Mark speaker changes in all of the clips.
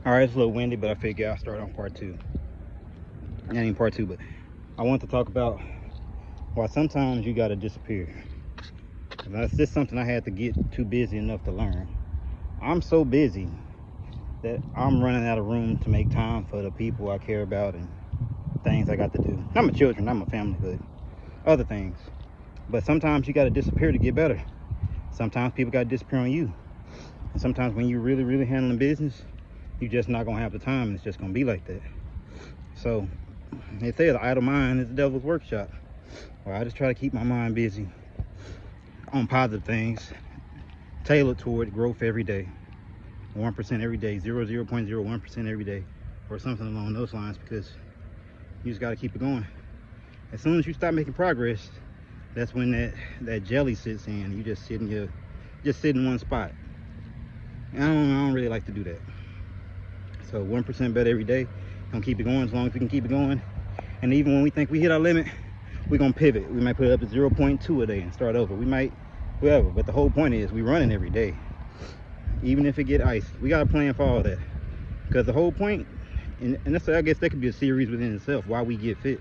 Speaker 1: All right, it's a little windy, but I figure I'll start on part two. Not even part two, but I want to talk about why sometimes you got to disappear. That's just something I had to get too busy enough to learn. I'm so busy that I'm running out of room to make time for the people I care about and things I got to do. Not my children, not my family, but other things. But sometimes you got to disappear to get better. Sometimes people got to disappear on you. And sometimes when you're really handling business, you're just not going to have the time, and it's just going to be like that. So they say the idle mind is the devil's workshop. Well, I just try to keep my mind busy on positive things, tailored toward growth every day. 1% every day, 0.01% every day, or something along those lines, because you just got to keep it going. As soon as you stop making progress, that's when that jelly sits in. You just sit in one spot. And I don't really like to do that. So 1% better every day. Gonna keep it going as long as we can keep it going. And even when we think we hit our limit, we're gonna pivot. We might put it up to 0.2 a day and start over. We might, whatever. But the whole point is we running every day. Even if it get ice, we got a plan for all that. Because the whole point, and that's, I guess that could be a series within itself, why we get fit.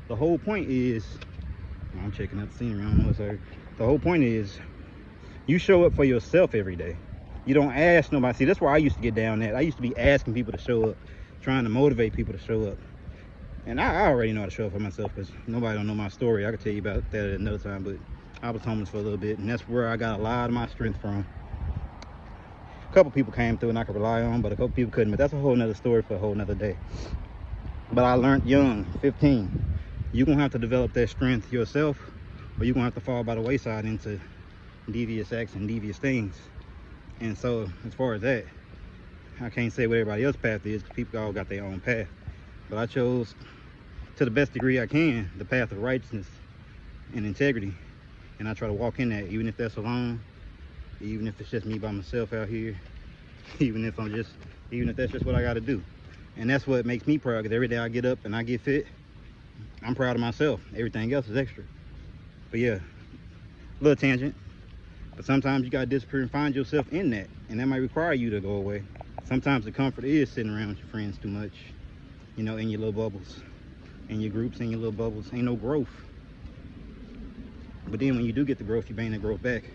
Speaker 1: The whole point is, I'm checking out the scenery, I don't know what's there. The whole point is, you show up for yourself every day. You don't ask nobody. See, that's where I used to get down at. I used to be asking people to show up, trying to motivate people to show up. And I already know how to show up for myself, because nobody don't know my story. I could tell you about that at another time, but I was homeless for a little bit, and that's where I got a lot of my strength from. A couple people came through and I could rely on, but a couple people couldn't. But that's a whole nother story for a whole nother day. But I learned young, 15, you're gonna have to develop that strength yourself, or you're gonna have to fall by the wayside into devious acts and devious things. And so as far as that, I can't say what everybody else's path is, because people all got their own path. But I chose, to the best degree I can, the path of righteousness and integrity. And I try to walk in that, even if that's alone, even if it's just me by myself out here, even if that's just what I got to do. And that's what makes me proud, because every day I get up and I get fit, I'm proud of myself. Everything else is extra. But yeah, little tangent. But sometimes you got to disappear and find yourself in that, and that might require you to go away. Sometimes the comfort is sitting around with your friends too much, you know, in your little bubbles, in your groups, in your little bubbles. Ain't no growth. But then when you do get the growth, you bring the growth back.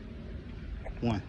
Speaker 1: One.